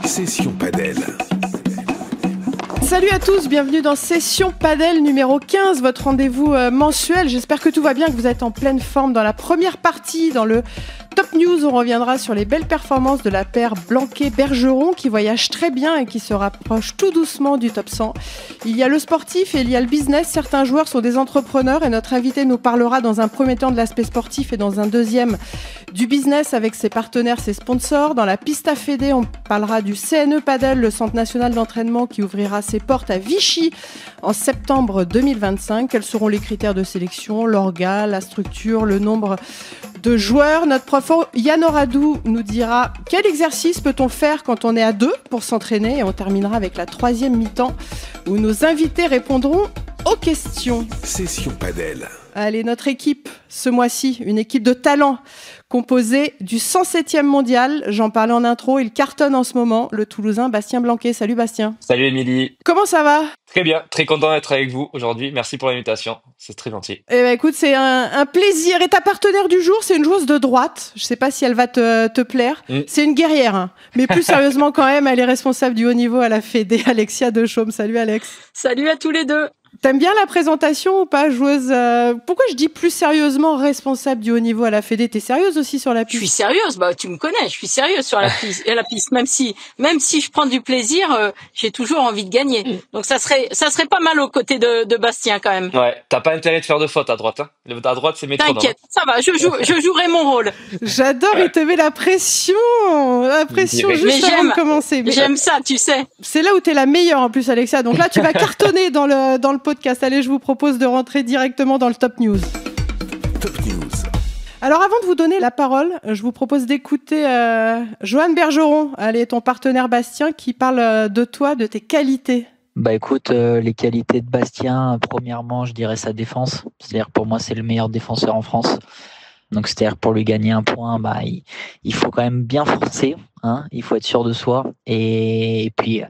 Session Padel. Salut à tous, bienvenue dans Session Padel numéro 15, votre rendez-vous mensuel. J'espère que tout va bien, que vous êtes en pleine forme. Dans la première partie, dans le Top News, on reviendra sur les belles performances de la paire Blanquet-Bergeron qui voyage très bien et qui se rapproche tout doucement du top 100. Il y a le sportif et il y a le business. Certains joueurs sont des entrepreneurs et notre invité nous parlera dans un premier temps de l'aspect sportif et dans un deuxième du business avec ses partenaires, ses sponsors. Dans la Pista Fédé, on parlera du CNE Padel, le Centre national d'entraînement qui ouvrira ses portes à Vichy en septembre 2025. Quels seront les critères de sélection, l'orga, la structure, le nombre de joueurs? Notre prof Yann Oradou nous dira quel exercice peut-on faire quand on est à deux pour s'entraîner, et on terminera avec la troisième mi-temps où nos invités répondront aux questions. Session Padel. Allez, notre équipe, ce mois-ci, une équipe de talent composée du 107e mondial. J'en parlais en intro, il cartonne en ce moment, le Toulousain Bastien Blanquet. Salut Bastien. Salut Émilie. Comment ça va? Très bien, très content d'être avec vous aujourd'hui. Merci pour l'invitation, c'est très gentil. Eh ben écoute, c'est un plaisir. Et ta partenaire du jour, c'est une joueuse de droite. Je sais pas si elle va te plaire. C'est une guerrière, hein. Mais plus sérieusement quand même, elle est responsable du haut niveau à la Fédé, Alexia Dechaume. Salut Alex. Salut à tous les deux. T'aimes bien la présentation ou pas, joueuse Pourquoi je dis plus sérieusement responsable du haut niveau à la Fédé? T'es sérieuse aussi sur la piste? Je suis sérieuse, bah tu me connais, je suis sérieuse sur la piste, même si je prends du plaisir, j'ai toujours envie de gagner. Donc ça serait pas mal aux côtés de Bastien quand même. Ouais, t'as pas intérêt de faire de faute à droite, hein. À droite, c'est métronome. T'inquiète, ça va, je jouerai mon rôle. J'adore, il te met la pression juste avant de commencer. Mais j'aime ça, tu sais. C'est là où t'es la meilleure en plus, Alexia. Donc là, tu vas cartonner dans le podcast. Allez, je vous propose de rentrer directement dans le Top News. Top News. Alors avant de vous donner la parole, je vous propose d'écouter Johan Bergeron, allez, ton partenaire Bastien, qui parle de toi, de tes qualités. Bah écoute, les qualités de Bastien, premièrement, je dirais sa défense. C'est-à-dire pour moi, c'est le meilleur défenseur en France. Donc c'est-à-dire pour lui gagner un point, bah il faut quand même bien forcer, hein. Il faut être sûr de soi. Et puis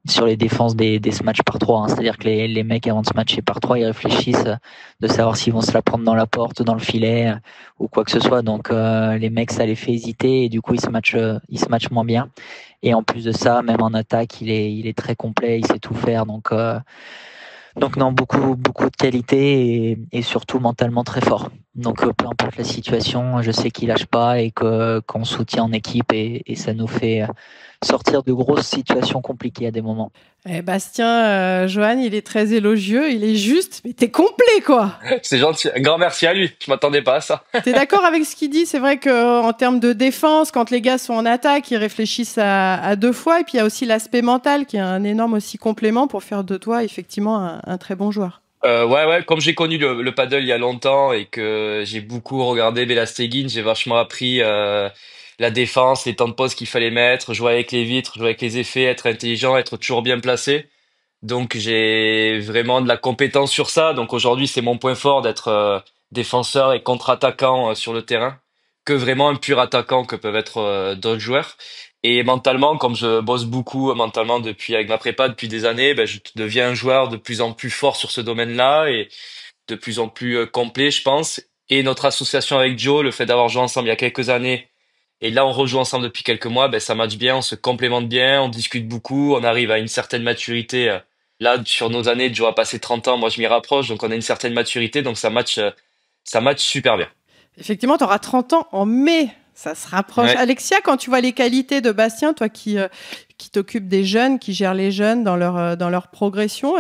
sur les défenses des matchs par trois, hein. C'est-à-dire que les mecs avant de se matcher par trois, ils réfléchissent de savoir s'ils vont se la prendre dans la porte, dans le filet ou quoi que ce soit. Donc les mecs, ça les fait hésiter et du coup ils se matchent moins bien. Et en plus de ça, même en attaque, il est très complet, il sait tout faire. Donc non, beaucoup de qualité et surtout mentalement très fort. Donc peu importe la situation, je sais qu'il lâche pas et qu'on soutient en équipe et ça nous fait sortir de grosses situations compliquées à des moments. Bastien, Johan, il est très élogieux, il est juste, mais t'es complet quoi. C'est gentil, un grand merci à lui, je m'attendais pas à ça. T'es d'accord avec ce qu'il dit? C'est vrai qu'en termes de défense, quand les gars sont en attaque, ils réfléchissent à deux fois, et puis il y a aussi l'aspect mental qui est un énorme aussi complément pour faire de toi effectivement un très bon joueur. Ouais, comme j'ai connu le paddle il y a longtemps et que j'ai beaucoup regardé Bela Stegin, j'ai vachement appris la défense, les temps de pause qu'il fallait mettre, jouer avec les vitres, jouer avec les effets, être intelligent, être toujours bien placé. Donc j'ai vraiment de la compétence sur ça. Donc aujourd'hui, c'est mon point fort d'être défenseur et contre-attaquant sur le terrain, que vraiment un pur attaquant que peuvent être d'autres joueurs. Et mentalement, comme je bosse beaucoup mentalement avec ma prépa depuis des années, je deviens un joueur de plus en plus fort sur ce domaine-là et de plus en plus complet, je pense. Et notre association avec Joe, le fait d'avoir joué ensemble il y a quelques années, et là on rejoue ensemble depuis quelques mois, ça match bien, on se complémente bien, on discute beaucoup, on arrive à une certaine maturité. Là, sur nos années, Joe a passé 30 ans, moi je m'y rapproche, donc on a une certaine maturité, donc ça match super bien. Effectivement, tu auras 30 ans en mai. Ça se rapproche. Ouais. Alexia, quand tu vois les qualités de Bastien, toi qui t'occupes des jeunes, qui gère les jeunes dans leur progression,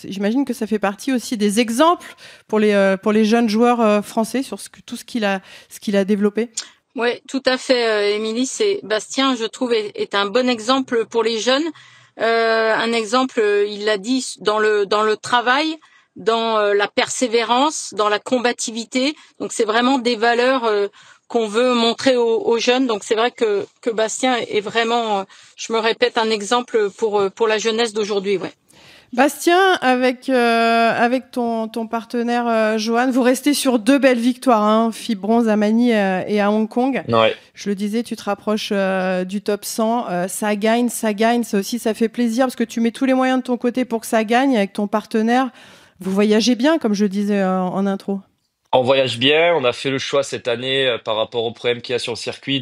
j'imagine que ça fait partie aussi des exemples pour les jeunes joueurs français sur tout ce qu'il a développé? Oui, tout à fait, Émilie. Bastien, je trouve, est un bon exemple pour les jeunes. Un exemple, il l'a dit, dans le travail, dans la persévérance, dans la combativité. Donc c'est vraiment des valeurs qu'on veut montrer aux jeunes. Donc c'est vrai que Bastien est vraiment, je me répète, un exemple pour la jeunesse d'aujourd'hui. Ouais. Bastien, avec ton partenaire Johan, vous restez sur 2 belles victoires, hein, FIBE bronze à Manille et à Hong Kong. Ouais. Je le disais, tu te rapproches du top 100. Ça gagne, ça aussi, ça fait plaisir parce que tu mets tous les moyens de ton côté pour que ça gagne avec ton partenaire. Vous voyagez bien, comme je le disais en intro. On voyage bien. On a fait le choix cette année par rapport au problème qu'il y a sur le circuit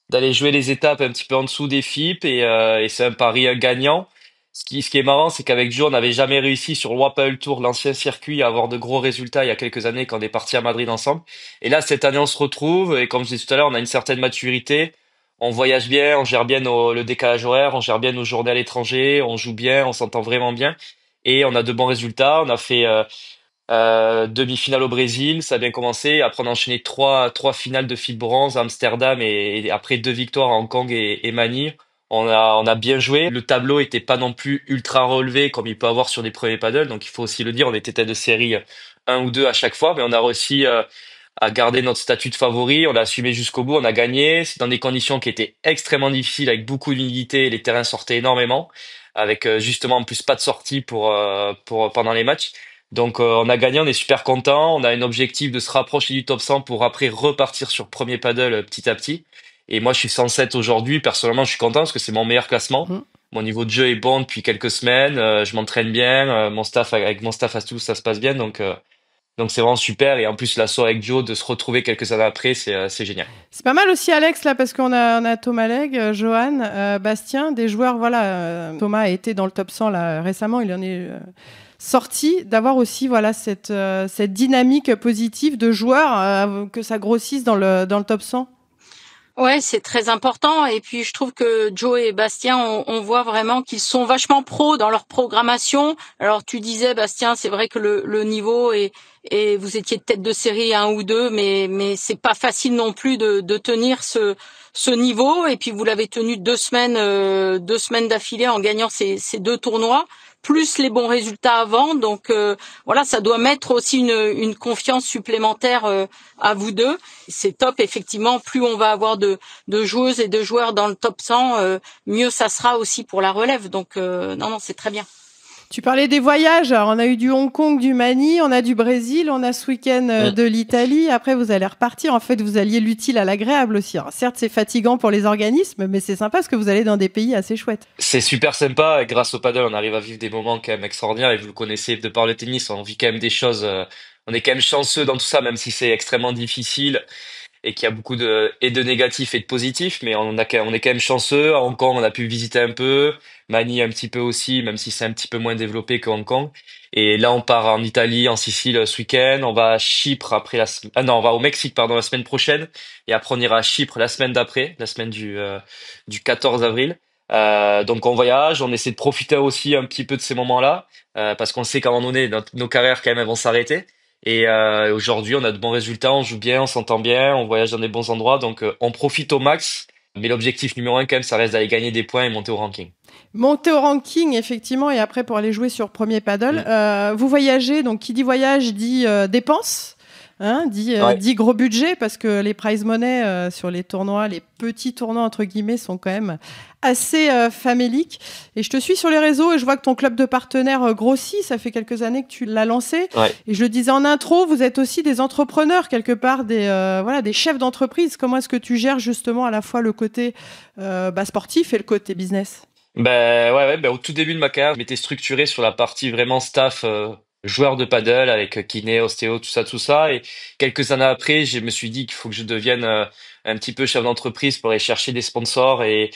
d'aller jouer les étapes un petit peu en dessous des FIP et c'est un pari gagnant. Ce qui est marrant, c'est qu'avec Joe, on n'avait jamais réussi sur le World Padel Tour, l'ancien circuit, à avoir de gros résultats il y a quelques années quand on est parti à Madrid ensemble. Et là, cette année, on se retrouve et comme je disais tout à l'heure, on a une certaine maturité. On voyage bien, on gère bien le décalage horaire, on gère bien nos journées à l'étranger, on joue bien, on s'entend vraiment bien et on a de bons résultats. On a fait demi-finale au Brésil, ça a bien commencé. Après, on a enchaîné trois finales de fil bronze à Amsterdam et après 2 victoires à Hong Kong et Manille. On a bien joué. Le tableau était pas non plus ultra relevé comme il peut avoir sur des premiers paddles. Donc, il faut aussi le dire, on était tête de série un ou deux à chaque fois, mais on a réussi à garder notre statut de favori. On a assumé jusqu'au bout, on a gagné. C'est dans des conditions qui étaient extrêmement difficiles avec beaucoup d'humidité. Les terrains sortaient énormément avec justement en plus pas de sortie pour pendant les matchs. Donc on a gagné, on est super content. On a un objectif de se rapprocher du top 100 pour après repartir sur premier paddle petit à petit. Et moi je suis 107 aujourd'hui. Personnellement, je suis content parce que c'est mon meilleur classement. Mm. Mon niveau de jeu est bon depuis quelques semaines. Je m'entraîne bien. Mon staff avec mon staff à tous, ça se passe bien. Donc c'est vraiment super. Et en plus l'assaut avec Joe de se retrouver quelques années après, c'est génial. C'est pas mal aussi, Alex, là, parce qu'on a Thomas Legge, Johan, Bastien, des joueurs, voilà. Thomas a été dans le top 100 là, récemment, il en est sorti, d'avoir aussi voilà, cette dynamique positive de joueurs, que ça grossisse dans le top 100. Ouais, c'est très important. Et puis, je trouve que Joe et Bastien, on voit vraiment qu'ils sont vachement pros dans leur programmation. Alors, tu disais, Bastien, c'est vrai que le niveau et vous étiez tête de série 1 ou 2, mais c'est pas facile non plus de tenir ce niveau. Et puis, vous l'avez tenu 2 semaines d'affilée en gagnant ces 2 tournois, plus les bons résultats avant. Donc, voilà, ça doit mettre aussi une confiance supplémentaire à vous deux. C'est top, effectivement. Plus on va avoir de joueuses et de joueurs dans le top 100, mieux ça sera aussi pour la relève. Donc, non, c'est très bien. Tu parlais des voyages. Alors, on a eu du Hong Kong, du Manille, on a du Brésil, on a ce week-end de l'Italie. Après, vous allez repartir. En fait, vous alliez l'utile à l'agréable aussi. Alors, certes, c'est fatigant pour les organismes, mais c'est sympa parce que vous allez dans des pays assez chouettes. C'est super sympa. Et grâce au paddle, on arrive à vivre des moments quand même extraordinaires. Et vous le connaissez de par le tennis, on vit quand même des choses. On est quand même chanceux dans tout ça, même si c'est extrêmement difficile et qu'il y a beaucoup de négatifs et de positifs, mais on est quand même chanceux. À Hong Kong, on a pu visiter un peu, Manille un petit peu aussi, même si c'est un petit peu moins développé que Hong Kong. Et là, on part en Italie, en Sicile ce week-end. On va à Chypre après non, on va au Mexique, pardon, la semaine prochaine. Et après, on ira à Chypre la semaine d'après, la semaine du 14 avril. Donc on voyage, on essaie de profiter aussi un petit peu de ces moments-là, parce qu'on sait qu'à un moment donné, nos carrières quand même elles vont s'arrêter. Et aujourd'hui, on a de bons résultats, on joue bien, on s'entend bien, on voyage dans des bons endroits, donc on profite au max. Mais l'objectif numéro un, quand même, ça reste d'aller gagner des points et monter au ranking. Monter au ranking, effectivement, et après pour aller jouer sur premier paddle. Vous voyagez, donc qui dit voyage dit dépenses. Hein, dit gros budget parce que les prize money sur les tournois, les petits tournois entre guillemets sont quand même assez faméliques. Et je te suis sur les réseaux et je vois que ton club de partenaires grossit. Ça fait quelques années que tu l'as lancé. Ouais. Et je le disais en intro, vous êtes aussi des entrepreneurs quelque part, des chefs d'entreprise. Comment est-ce que tu gères justement à la fois le côté sportif et le côté business? Ben, au tout début de ma carrière, je m'étais structuré sur la partie vraiment staff, joueur de paddle avec kiné, ostéo, tout ça. Et quelques années après, je me suis dit qu'il faut que je devienne un petit peu chef d'entreprise pour aller chercher des sponsors et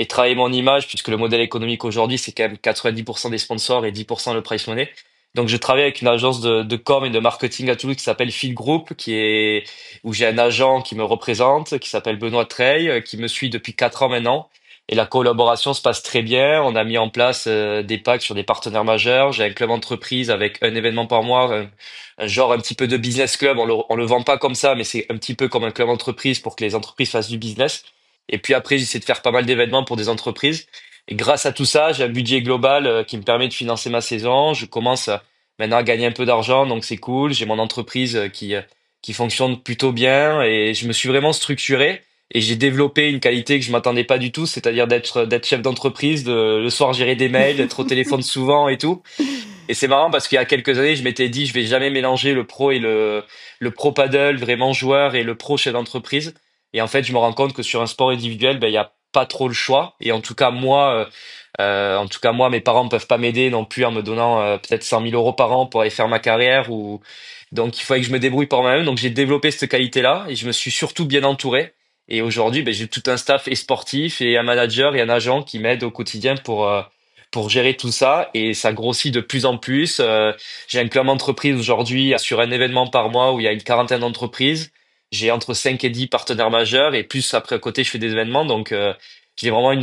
travailler mon image, puisque le modèle économique aujourd'hui, c'est quand même 90% des sponsors et 10% le price money. Donc, je travaille avec une agence de com et de marketing à Toulouse qui s'appelle Fil Group, où j'ai un agent qui me représente, qui s'appelle Benoît Treille, qui me suit depuis 4 ans maintenant. Et la collaboration se passe très bien. On a mis en place des packs sur des partenaires majeurs. J'ai un club entreprise avec un événement par mois, un genre un petit peu de business club. On le vend pas comme ça, mais c'est un petit peu comme un club entreprise pour que les entreprises fassent du business. Et puis après, j'essaie de faire pas mal d'événements pour des entreprises. Et grâce à tout ça, j'ai un budget global qui me permet de financer ma saison. Je commence maintenant à gagner un peu d'argent, donc c'est cool. J'ai mon entreprise qui fonctionne plutôt bien et je me suis vraiment structuré. Et j'ai développé une qualité que je m'attendais pas du tout, c'est-à-dire d'être chef d'entreprise, le soir gérer des mails, d'être au téléphone souvent et tout. Et c'est marrant parce qu'il y a quelques années, je m'étais dit je vais jamais mélanger le pro et le pro paddle vraiment joueur et le pro chef d'entreprise. Et en fait, je me rends compte que sur un sport individuel, il y a pas trop le choix. Et en tout cas moi, mes parents peuvent pas m'aider non plus en me donnant peut-être 100 000 euros par an pour aller faire ma carrière ou donc il fallait que je me débrouille par moi-même. Donc j'ai développé cette qualité-là et je me suis surtout bien entouré. Et aujourd'hui, ben, j'ai tout un staff et sportif et un manager et un agent qui m'aident au quotidien pour gérer tout ça. Et ça grossit de plus en plus. J'ai un club entreprise aujourd'hui sur un événement par mois où il y a une quarantaine d'entreprises. J'ai entre 5 et 10 partenaires majeurs et plus après à côté, je fais des événements. Donc, j'ai vraiment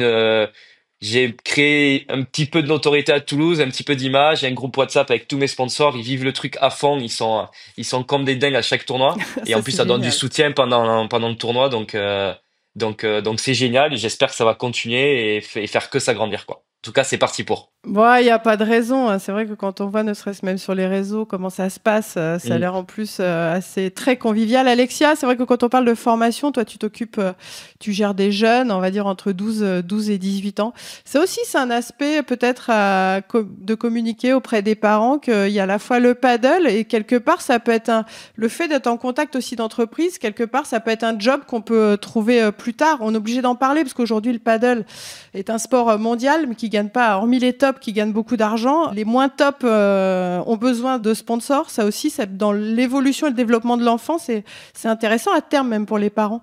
j'ai créé un petit peu de notoriété à Toulouse, un petit peu d'image. J'ai un groupe WhatsApp avec tous mes sponsors. Ils vivent le truc à fond. Ils sont comme des dingues à chaque tournoi. Et Ça, en plus, c'est ça donne du génial. soutien pendant le tournoi. Donc c'est génial. Et j'espère que ça va continuer et faire que s'agrandir, quoi. En tout cas, c'est parti pour. Bon, il n'y a pas de raison, hein. C'est vrai que quand on voit, ne serait-ce même sur les réseaux, comment ça se passe, ça a Mm. l'air en plus assez très convivial. Alexia, c'est vrai que quand on parle de formation, toi, tu gères des jeunes, on va dire entre 12 et 18 ans. C'est un aspect peut-être de communiquer auprès des parents qu'il y a à la fois le paddle et quelque part, ça peut être le fait d'être en contact aussi d'entreprise, quelque part, ça peut être un job qu'on peut trouver plus tard. On est obligé d'en parler parce qu'aujourd'hui, le paddle est un sport mondial, mais qui gagne pas, hormis les tops qui gagnent beaucoup d'argent, les moins tops ont besoin de sponsors. Ça aussi, dans l'évolution et le développement de l'enfant, c'est intéressant à terme même pour les parents.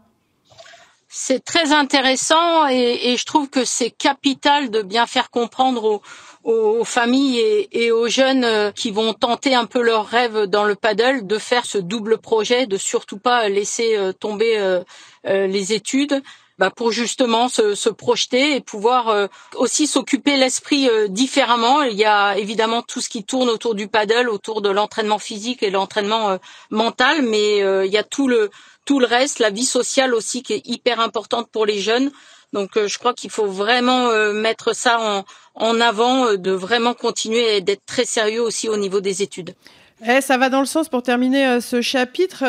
C'est très intéressant et je trouve que c'est capital de bien faire comprendre aux familles et aux jeunes qui vont tenter un peu leur rêve dans le paddle de faire ce double projet, de surtout pas laisser tomber les études, pour justement se projeter et pouvoir aussi s'occuper l'esprit différemment. Il y a évidemment tout ce qui tourne autour du paddle, autour de l'entraînement physique et l'entraînement mental, mais il y a tout le reste, la vie sociale aussi qui est hyper importante pour les jeunes. Donc je crois qu'il faut vraiment mettre ça en avant, de vraiment continuer et d'être très sérieux aussi au niveau des études. Ça va dans le sens, pour terminer ce chapitre,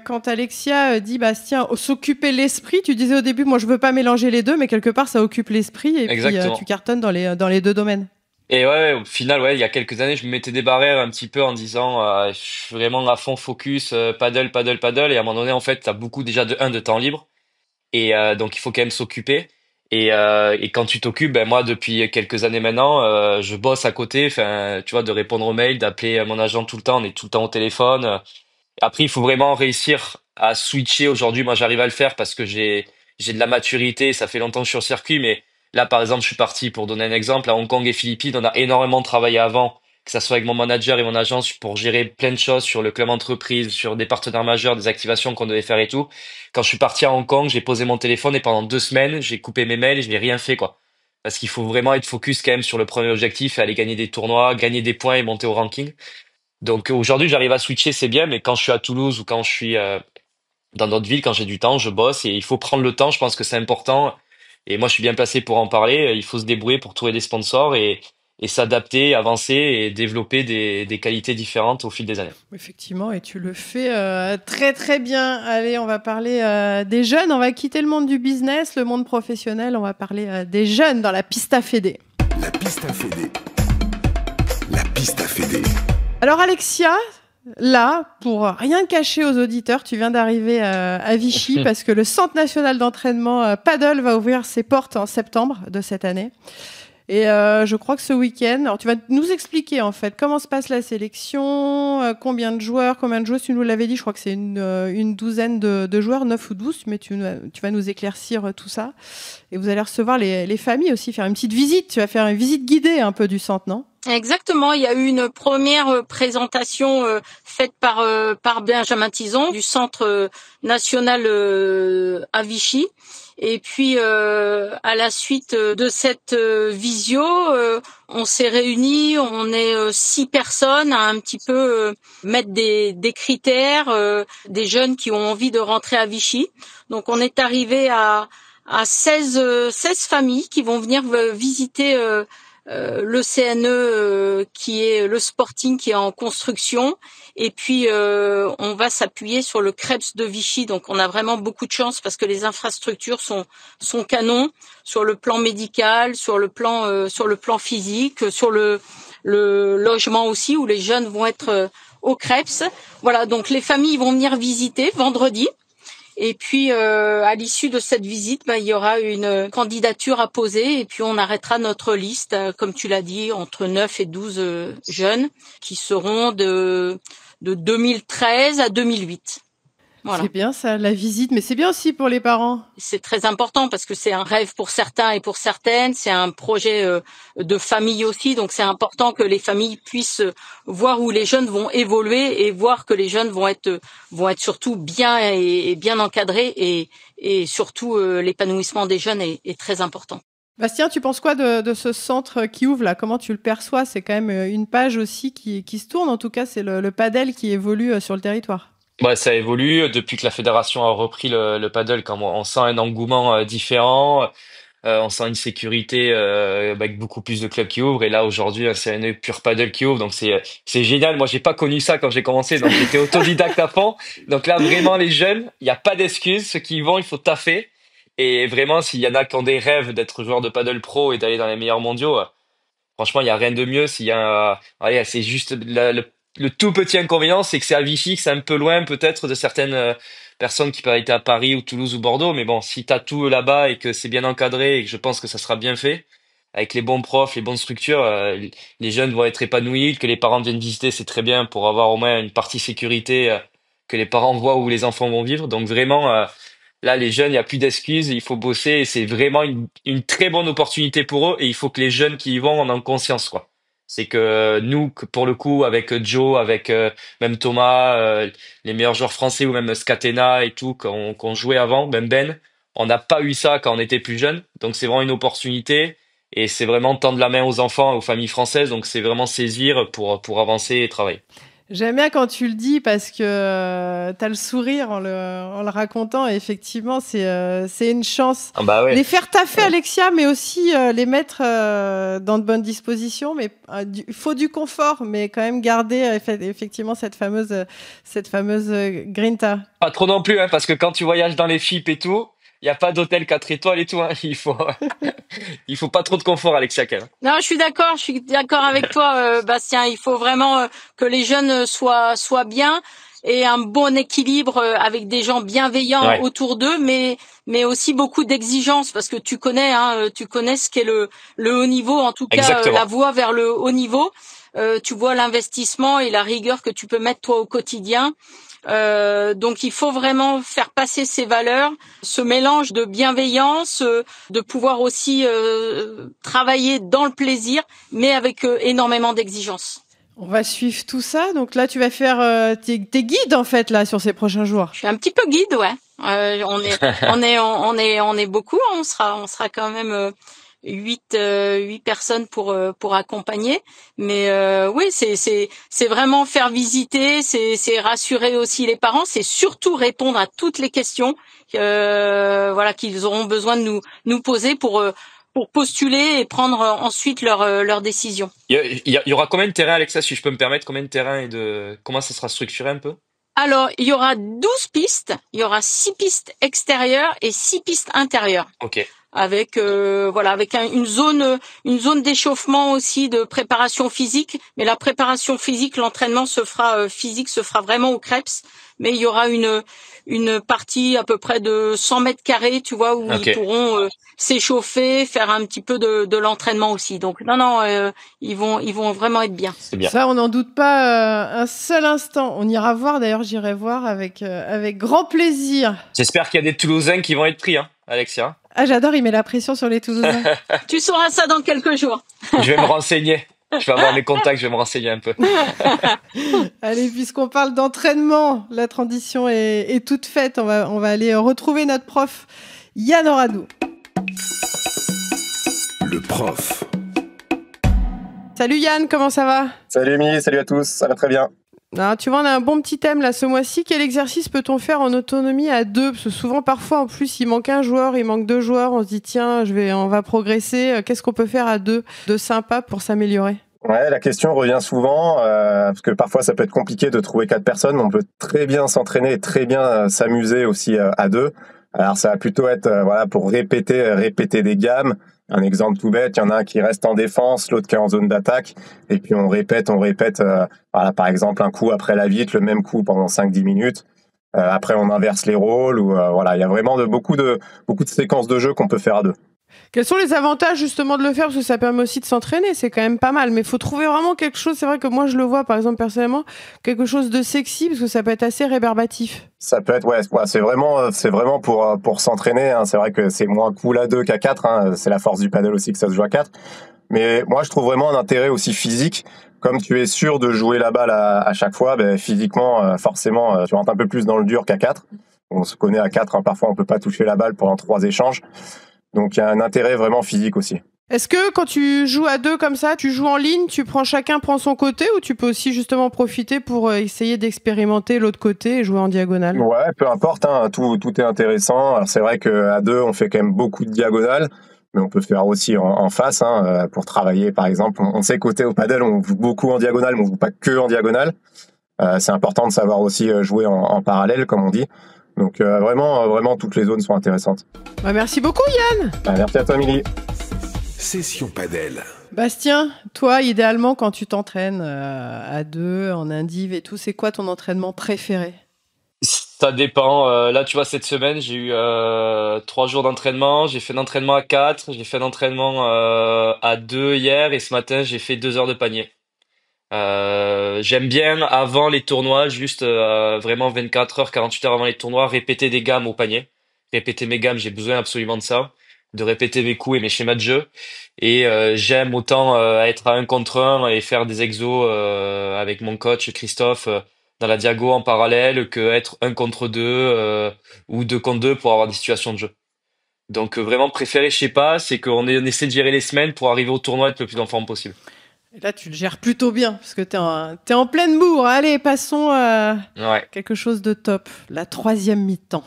quand Alexia dit Bastien, s'occuper l'esprit, tu disais au début, moi je veux pas mélanger les deux, mais quelque part ça occupe l'esprit et Exactement. puis tu cartonnes dans les deux domaines. Et ouais, au final, ouais, il y a quelques années, je me mettais des barrières un petit peu en disant, je suis vraiment à fond focus, paddle, paddle, paddle. Et à un moment donné, en fait, t'as beaucoup déjà de temps libre. Et donc, il faut quand même s'occuper. Et quand tu t'occupes, ben moi, depuis quelques années maintenant, je bosse à côté. Enfin, tu vois, de répondre aux mails, d'appeler mon agent tout le temps. On est tout le temps au téléphone. Après, il faut vraiment réussir à switcher. Aujourd'hui, moi, j'arrive à le faire parce que j'ai de la maturité. Ça fait longtemps que je suis sur circuit, mais là, par exemple, je suis parti pour donner un exemple à Hong Kong et Philippines. On a énormément travaillé avant, que ça soit avec mon manager et mon agence pour gérer plein de choses sur le club entreprise, sur des partenaires majeurs, des activations qu'on devait faire et tout. Quand je suis parti à Hong Kong, j'ai posé mon téléphone et pendant 2 semaines, j'ai coupé mes mails et je n'ai rien fait, quoi. Parce qu'il faut vraiment être focus quand même sur le premier objectif et aller gagner des tournois, gagner des points et monter au ranking. Donc aujourd'hui, j'arrive à switcher, c'est bien, mais quand je suis à Toulouse ou quand je suis dans d'autres villes, quand j'ai du temps, je bosse et il faut prendre le temps. Je pense que c'est important. Et moi, je suis bien placé pour en parler. Il faut se débrouiller pour trouver des sponsors et s'adapter, avancer et développer des qualités différentes au fil des années. Effectivement, et tu le fais très très bien. Allez, on va parler des jeunes. On va quitter le monde du business, le monde professionnel. On va parler des jeunes dans la Pista Fédé. La piste à Fédé. La piste à Fédé. Alors Alexia, là, pour rien cacher aux auditeurs, tu viens d'arriver à Vichy parce que le Centre national d'entraînement paddle va ouvrir ses portes en septembre de cette année. Et je crois que ce week-end, alors tu vas nous expliquer en fait comment se passe la sélection, combien de joueurs, combien de joueuses, tu nous l'avais dit, je crois que c'est une douzaine de joueurs, 9 ou 12, mais tu vas nous éclaircir tout ça. Et vous allez recevoir les familles aussi, faire une petite visite, tu vas faire une visite guidée un peu du centre, non ? Exactement, il y a eu une première présentation faite par Benjamin Tison du Centre national à Vichy. Et puis à la suite de cette visio, on s'est réunis, on est 6 personnes à un petit peu mettre des critères, des jeunes qui ont envie de rentrer à Vichy. Donc on est arrivé à 16 familles qui vont venir visiter le CNE qui est le Sporting qui est en construction, et puis on va s'appuyer sur le Krebs de Vichy. Donc on a vraiment beaucoup de chance parce que les infrastructures sont canons sur le plan médical, sur le plan physique, sur le logement aussi, où les jeunes vont être au Krebs. Voilà, donc les familles vont venir visiter vendredi. Et puis, à l'issue de cette visite, il y aura une candidature à poser et puis on arrêtera notre liste, comme tu l'as dit, entre 9 et 12 jeunes qui seront de 2013 à 2008. Voilà. C'est bien ça, la visite, mais c'est bien aussi pour les parents. C'est très important parce que c'est un rêve pour certains et pour certaines. C'est un projet de famille aussi, donc c'est important que les familles puissent voir où les jeunes vont évoluer et voir que les jeunes vont être surtout bien et bien encadrés et surtout l'épanouissement des jeunes est très important. Bastien, tu penses quoi de ce centre qui ouvre là? Comment tu le perçois? C'est quand même une page aussi qui se tourne. En tout cas, c'est le padel qui évolue sur le territoire. Ouais, ça évolue depuis que la fédération a repris le paddle. Quand on sent un engouement différent, on sent une sécurité avec beaucoup plus de clubs qui ouvrent. Et là aujourd'hui, c'est un pur paddle qui ouvre, donc c'est génial. Moi, j'ai pas connu ça quand j'ai commencé, donc j'étais autodidacte à fond. Donc là, vraiment, les jeunes, il y a pas d'excuses. Ceux qui y vont, il faut taffer. Et vraiment, s'il y en a qui ont des rêves d'être joueur de paddle pro et d'aller dans les meilleurs mondiaux, franchement, il y a rien de mieux. S'il y a, ouais, c'est juste le tout petit inconvénient, c'est que c'est à Vichy, que c'est un peu loin peut-être de certaines personnes qui peuvent être à Paris ou Toulouse ou Bordeaux. Mais bon, si t'as tout là-bas et que c'est bien encadré et que je pense que ça sera bien fait, avec les bons profs, les bonnes structures, les jeunes vont être épanouis. Que les parents viennent visiter, c'est très bien pour avoir au moins une partie sécurité, que les parents voient où les enfants vont vivre. Donc vraiment, là, les jeunes, il n'y a plus d'excuses, il faut bosser et c'est vraiment une très bonne opportunité pour eux et il faut que les jeunes qui y vont en aient conscience, quoi. C'est que nous, pour le coup, avec Joe, avec même Thomas, les meilleurs joueurs français ou même Scatena et tout, qu'on jouait avant, même Ben, on n'a pas eu ça quand on était plus jeune. Donc c'est vraiment une opportunité et c'est vraiment tendre la main aux enfants, aux familles françaises. Donc c'est vraiment saisir pour avancer et travailler. J'aime bien quand tu le dis parce que tu as le sourire en le racontant. Et effectivement, c'est une chance. Ah bah ouais. Les faire taffer, Alexia, mais aussi les mettre dans de bonnes dispositions. Mais il faut du confort, mais quand même garder effectivement cette fameuse grinta. Pas trop non plus, hein, parce que quand tu voyages dans les FIP et tout, il n'y a pas d'hôtel 4 étoiles et tout. Hein. Il faut pas trop de confort, Alexia. Quand même. Non, je suis d'accord avec toi, Bastien. Il faut vraiment que les jeunes soient bien et un bon équilibre avec des gens bienveillants autour d'eux, mais aussi beaucoup d'exigences parce que tu connais ce qu'est le haut niveau, en tout cas la voie vers le haut niveau. Tu vois l'investissement et la rigueur que tu peux mettre toi au quotidien. Donc il faut vraiment faire passer ces valeurs, ce mélange de bienveillance, de pouvoir aussi travailler dans le plaisir, mais avec énormément d'exigence. On va suivre tout ça. Donc là, tu vas faire tes guides en fait là sur ces prochains jours. Je suis un petit peu guide, ouais. On est beaucoup. On sera quand même 8 personnes pour accompagner, mais oui, c'est vraiment faire visiter, c'est rassurer aussi les parents, c'est surtout répondre à toutes les questions voilà qu'ils auront besoin de nous poser pour postuler et prendre ensuite leur décision. Il y aura combien de terrains, Alexa, si je peux me permettre, combien de terrains et comment ça sera structuré un peu? Alors, il y aura 12 pistes, il y aura 6 pistes extérieures et 6 pistes intérieures. Ok. Avec avec une zone d'échauffement aussi, de préparation physique, mais la préparation physique, l'entraînement se fera vraiment au Krebs, mais il y aura une partie à peu près de 100 mètres carrés, tu vois, où ils pourront s'échauffer, faire un petit peu de l'entraînement aussi. Donc ils vont vraiment être bien. C'est bien. Ça, on n'en doute pas un seul instant. On ira voir, d'ailleurs, j'irai voir avec grand plaisir. J'espère qu'il y a des Toulousains qui vont être pris, hein, Alexia. Ah, j'adore, il met la pression sur les Toulousains. Tu sauras ça dans quelques jours. Je vais me renseigner. Je vais avoir mes contacts, je vais me renseigner un peu. Allez, puisqu'on parle d'entraînement, la transition est toute faite. On va aller retrouver notre prof, Yann Oradou. Le prof. Salut Yann, comment ça va? Salut Émilie, salut à tous, ça va très bien. Alors, tu vois, on a un bon petit thème là ce mois-ci. Quel exercice peut-on faire en autonomie à deux? Parce que souvent, parfois, en plus, il manque un joueur, il manque 2 joueurs. On se dit, tiens, on va progresser. Qu'est-ce qu'on peut faire à 2 de sympa pour s'améliorer? Ouais, la question revient souvent, parce que parfois ça peut être compliqué de trouver 4 personnes, mais on peut très bien s'entraîner et très bien s'amuser aussi à 2. Alors ça va plutôt être pour répéter des gammes. Un exemple tout bête, il y en a un qui reste en défense, l'autre qui est en zone d'attaque, et puis on répète, par exemple un coup après la vitre, le même coup pendant 5-10 minutes. Après on inverse les rôles, ou il y a vraiment beaucoup de séquences de jeu qu'on peut faire à 2. Quels sont les avantages justement de le faire? Parce que ça permet aussi de s'entraîner, c'est quand même pas mal. Mais il faut trouver vraiment quelque chose, c'est vrai que moi je le vois par exemple personnellement, quelque chose de sexy, parce que ça peut être assez rébarbatif. Ça peut être, ouais, c'est vraiment pour s'entraîner, hein. C'est vrai que c'est moins cool à 2 qu'à 4, hein. C'est la force du paddle aussi que ça se joue à 4. Mais moi, je trouve vraiment un intérêt aussi physique. Comme tu es sûr de jouer la balle à chaque fois, ben, physiquement, forcément, tu rentres un peu plus dans le dur qu'à 4. On se connaît à 4, hein, parfois on peut pas toucher la balle pendant 3 échanges. Donc il y a un intérêt vraiment physique aussi. Est-ce que quand tu joues à 2 comme ça, tu joues en ligne, chacun prend son côté, ou tu peux aussi justement profiter pour essayer d'expérimenter l'autre côté et jouer en diagonale? Ouais, peu importe, hein, tout est intéressant. Alors c'est vrai qu'à 2, on fait quand même beaucoup de diagonales, mais on peut faire aussi en face, hein, pour travailler par exemple. On sait qu'au paddle, on joue beaucoup en diagonale, mais on joue pas que en diagonale. C'est important de savoir aussi jouer en parallèle, comme on dit. Donc vraiment, toutes les zones sont intéressantes. Bah, merci beaucoup Yann. Merci à toi, Émilie. Session Padel. Bastien, toi, idéalement, quand tu t'entraînes à 2, en indiv et tout, c'est quoi ton entraînement préféré? Ça dépend. Là, tu vois, cette semaine, j'ai eu 3 jours d'entraînement. J'ai fait un entraînement à 4, j'ai fait un entraînement à 2 hier, et ce matin, j'ai fait 2 heures de panier. J'aime bien, avant les tournois, juste vraiment 24 heures, 48 heures avant les tournois, répéter des gammes au panier. Répéter mes gammes, j'ai besoin absolument de ça. De répéter mes coups et mes schémas de jeu. Et j'aime autant être à 1 contre 1 et faire des exos avec mon coach Christophe dans la diago en parallèle, que être 1 contre 2 ou 2 contre 2 pour avoir des situations de jeu. Donc vraiment préféré, je sais pas, c'est qu'on essaie de gérer les semaines pour arriver au tournoi et être le plus en forme possible. Et là, tu le gères plutôt bien, parce que t'es en pleine bourre. Allez, passons à quelque chose de top. La 3e mi-temps.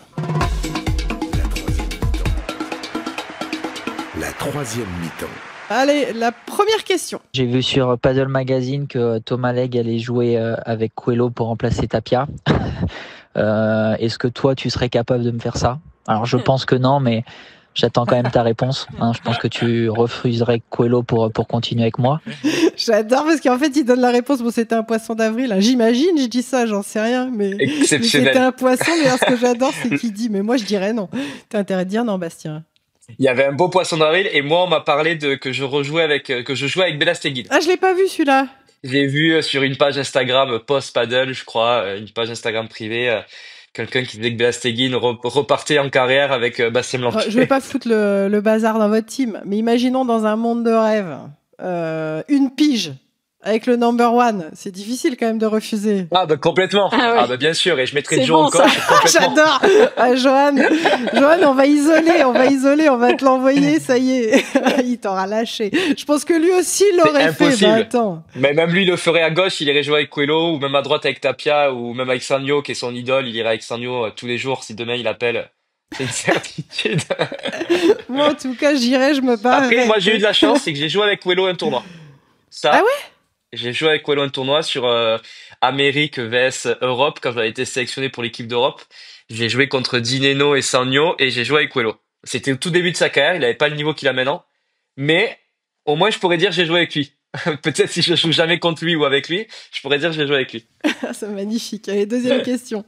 La 3e mi-temps. Allez, la première question. J'ai vu sur Paddle Magazine que Thomas Legge allait jouer avec Coelho pour remplacer Tapia. Est-ce que toi, tu serais capable de me faire ça? Alors, je pense que non, mais j'attends quand même ta réponse. Hein. Je pense que tu refuserais Coelho pour continuer avec moi. J'adore, parce qu'en fait, il donne la réponse. Bon, c'était un poisson d'avril. Hein. J'imagine, je dis ça, j'en sais rien. Mais exceptionnel. C'était un poisson, mais alors, ce que j'adore, c'est qu'il dit, mais moi, je dirais non. T'as intérêt de dire non, Bastien. Il y avait un beau poisson d'avril, et moi, on m'a parlé que je jouais avec Bella Stegin. Ah, je l'ai pas vu, celui-là. J'ai vu sur une page Instagram Post Paddle, je crois, une page Instagram privée, quelqu'un qui disait que Bella Stegin repartait en carrière avec Bastien Blanc. Je vais pas foutre le bazar dans votre team, mais imaginons dans un monde de rêve, une pige avec le number 1. C'est difficile quand même de refuser. Ah bah complètement. Ah bah bien sûr, et je mettrai Joe en coach. J'adore. Ah, Johan, on va isoler, on va te l'envoyer, ça y est. Il t'aura lâché. Je pense que lui aussi l'aurait fait. Bah, attends. Mais même lui, il le ferait à gauche, il irait jouer avec Coelho, ou même à droite avec Tapia, ou même avec Sagno, qui est son idole, il irait avec Sagno tous les jours si demain il appelle. C'est une certitude. Moi, en tout cas, j'irai, je me barre. Après, moi, j'ai eu de la chance, c'est que j'ai joué avec Coelho un tournoi. Ça. Ah ouais? J'ai joué avec Coelho un tournoi sur Amérique vs Europe, quand j'avais été sélectionné pour l'équipe d'Europe. J'ai joué contre Dineno et Sagno, et j'ai joué avec Coelho. C'était au tout début de sa carrière, il avait pas le niveau qu'il a maintenant. Mais, au moins, je pourrais dire que j'ai joué avec lui. Peut-être si je joue jamais contre lui ou avec lui, je pourrais dire que j'ai joué avec lui. C'est magnifique. Allez, deuxième question.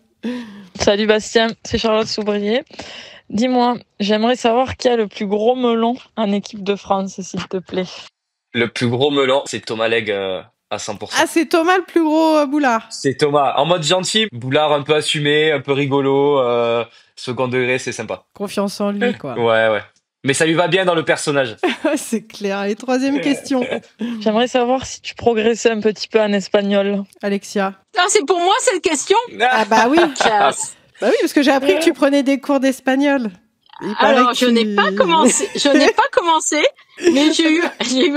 Salut Bastien, c'est Charlotte Soubrier. Dis-moi, j'aimerais savoir qui a le plus gros melon en équipe de France, s'il te plaît. Le plus gros melon, c'est Thomas Legge à 100%. Ah, c'est Thomas le plus gros boulard. C'est Thomas. En mode gentil, boulard un peu assumé, un peu rigolo, second degré, c'est sympa. Confiance en lui, quoi. Ouais. Mais ça lui va bien dans le personnage. C'est clair. Allez, troisième question. J'aimerais savoir si tu progressais un petit peu en espagnol. Alexia. Ah, c'est pour moi cette question? Ah bah oui. Classe. Bah oui, parce que j'ai appris que tu prenais des cours d'espagnol. Alors, je n'ai pas commencé, mais j'ai eu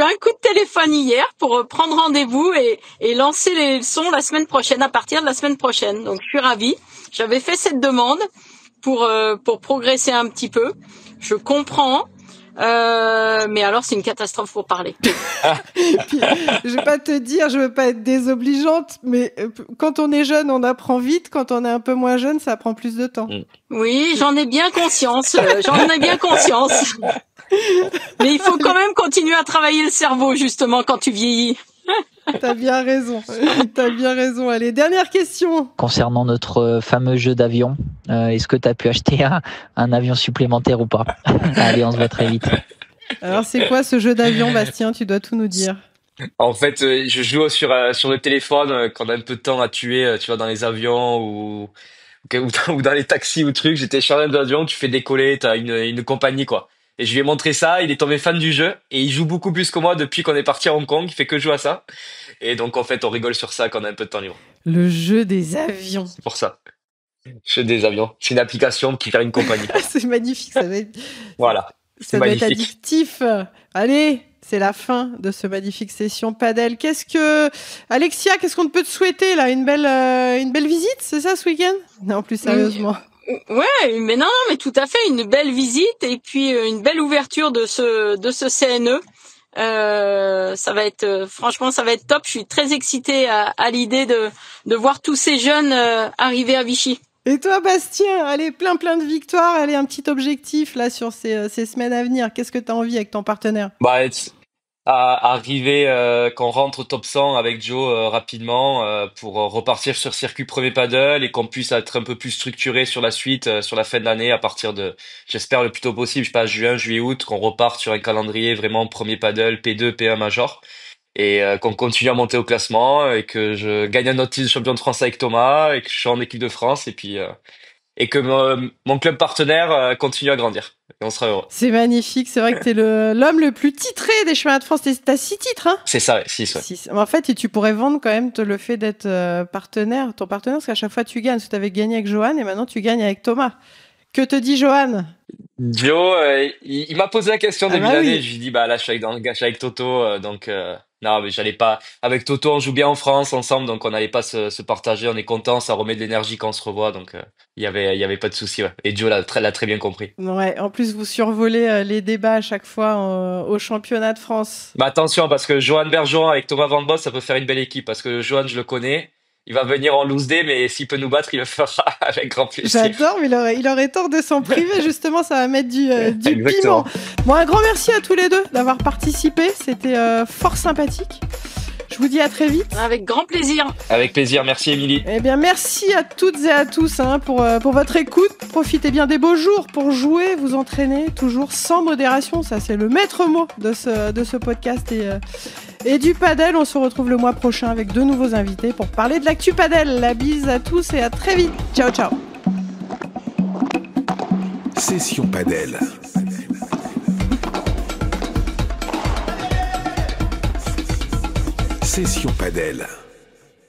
un coup de téléphone hier pour prendre rendez-vous et lancer les leçons la semaine prochaine, à partir de la semaine prochaine. Donc, je suis ravie. J'avais fait cette demande pour progresser un petit peu. Je comprends. Mais alors c'est une catastrophe pour parler. Puis, je vais pas te dire, je veux pas être désobligeante, mais quand on est jeune, on apprend vite. Quand on est un peu moins jeune, ça prend plus de temps. Oui, j'en ai bien conscience. Mais il faut quand même continuer à travailler le cerveau, justement, quand tu vieillis. T'as bien raison. Allez, dernière question. Concernant notre fameux jeu d'avion, est-ce que tu as pu acheter un avion supplémentaire ou pas? Allez, on se voit très vite. Alors, c'est quoi ce jeu d'avion, Bastien? Tu dois tout nous dire. En fait, je joue sur le téléphone quand on a un peu de temps à tuer, tu vois, dans les avions ou dans les taxis ou trucs. J'étais sur un avion, tu fais décoller, t'as une compagnie, quoi. Et je lui ai montré ça, il est tombé fan du jeu et il joue beaucoup plus que moi depuis qu'on est parti à Hong Kong. Il fait que jouer à ça. Et donc, en fait, on rigole sur ça quand on a un peu de temps libre. Le jeu des avions. C'est pour ça. Jeu des avions. C'est une application qui fait une compagnie. C'est magnifique, ça Voilà. C'est doit être magnifique. addictif. Allez, c'est la fin de ce magnifique session padel. Alexia, qu'est-ce qu'on peut te souhaiter là? Une belle visite, c'est ça ce week-end? Non, plus sérieusement. Ouais, mais non, mais tout à fait, une belle visite et puis une belle ouverture de ce CNE. Ça va être franchement, ça va être top. Je suis très excitée à l'idée de voir tous ces jeunes arriver à Vichy. Et toi, Bastien, allez, plein de victoires. Allez, un petit objectif là sur ces semaines à venir. Qu'est-ce que tu as envie avec ton partenaire? Bah, à arriver, qu'on rentre au top 100 avec Joe rapidement pour repartir sur circuit premier paddle et qu'on puisse être un peu plus structuré sur la suite, sur la fin de l'année à partir de, j'espère le plus tôt possible, je sais pas, juin, juillet, août, qu'on reparte sur un calendrier vraiment premier paddle, P2, P1 major et qu'on continue à monter au classement et que je gagne un autre titre de champion de France avec Thomas et que je suis en équipe de France et puis et que mon club partenaire continue à grandir. Et on sera heureux. C'est magnifique, c'est vrai que t'es l'homme le plus titré des chemins de France. T'as 6 titres, hein? C'est ça, ouais, 6, ouais. 6. En fait, et tu pourrais vendre quand même le fait d'être ton partenaire, parce qu'à chaque fois tu gagnes. Parce que t'avais gagné avec Johan et maintenant tu gagnes avec Thomas. Que te dit Johan? Joe, il m'a posé la question début d'année. Oui. Je lui dis, bah là, je suis avec Toto, donc non, mais j'allais pas. Avec Toto, on joue bien en France ensemble, donc on n'allait pas se partager. On est content, ça remet de l'énergie quand on se revoit, donc il y avait pas de souci. Ouais. Et Joe l'a très bien compris. Ouais. En plus, vous survolez les débats à chaque fois au championnat de France. Mais attention, parce que Johan Bergeron avec Thomas Van Bos, ça peut faire une belle équipe. Parce que Johan, je le connais. Il va venir en loose day, mais s'il peut nous battre, il le fera avec grand plaisir. J'adore, mais il aurait tort de s'en priver. Justement, ça va mettre du Exactement. piment. Bon, un grand merci à tous les deux d'avoir participé. C'était fort sympathique. Je vous dis à très vite. Avec grand plaisir. Avec plaisir. Merci, Émilie. Eh bien, merci à toutes et à tous pour votre écoute. Profitez bien des beaux jours pour jouer, vous entraîner, toujours sans modération. Ça, c'est le maître mot de ce podcast et du padel. On se retrouve le mois prochain avec de nouveaux invités pour parler de l'actu padel. La bise à tous et à très vite. Ciao, ciao. Session padel. Session padel.